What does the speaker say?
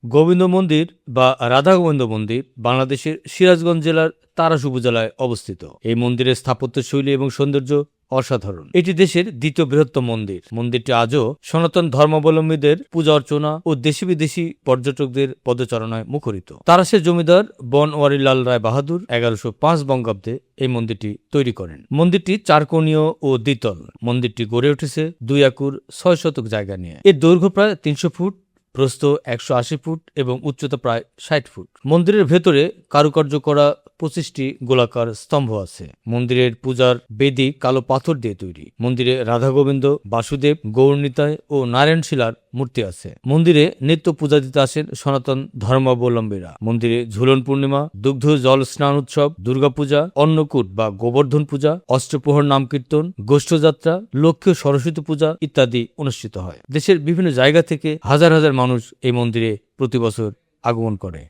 গোবিন্দ মন্দির বা রাধা গোবিন্দ মন্দির বাংলাদেশের সিরাজগঞ্জ জেলার তাড়াশ উপজেলায় অবস্থিত। এই মন্দিরের স্থাপত্যশৈলী এবং সৌন্দর্য অসাধারণ। এটি দেশের দ্বিতীয় বৃহত্তম মন্দির। মন্দিরটি আজও সনাতন ধর্মাবলম্বীদের পূজা অর্চনা ও দেশি বিদেশি পর্যটকদের পদচারণায় মুখরিত। তাড়াশের জমিদার বনওয়ারিলাল রায় বাহাদুর 1105 বঙ্গাব্দে এই মন্দিরটি তৈরি করেন। মন্দিরটি চারকোণীয় ও দ্বিতল। মন্দিরটি গড়ে উঠেছে 2 একর 6 শতক জায়গা নিয়ে। এর দৈর্ঘ্য প্রায় 300 ফুট, প্রস্থ 180 ফুট এবং উচ্চতা প্রায় 60 ফুট। মন্দিরের ভেতরে কারুকার্য করা 25টি গোলাকার স্তম্ভ আছে। মন্দিরের পূজার বেদি কালো পাথর দিয়ে তৈরি। মন্দিরে রাধা গোবিন্দ, বাসুদেব, গৌরনিতাই ও নারায়ণ শিলার মূর্তি আছে। মন্দিরে নিত্য পূজা দিতে আসেন সনাতন ধর্মাবলম্বীরা। মন্দিরে ঝুলন পূর্ণিমা, দুগ্ধ জল স্নান উৎসব, দুর্গাপূজা, অন্নকূট বা গোবর্ধন পূজা, অষ্টপ্রহর নাম কীর্তন, গোষ্ঠযাত্রা, লক্ষ্মী ও সরস্বতী পূজা ইত্যাদি অনুষ্ঠিত হয়। দেশের বিভিন্ন জায়গা থেকে হাজার হাজার মানুষ এই মন্দিরে প্রতি বছর আগমন করে।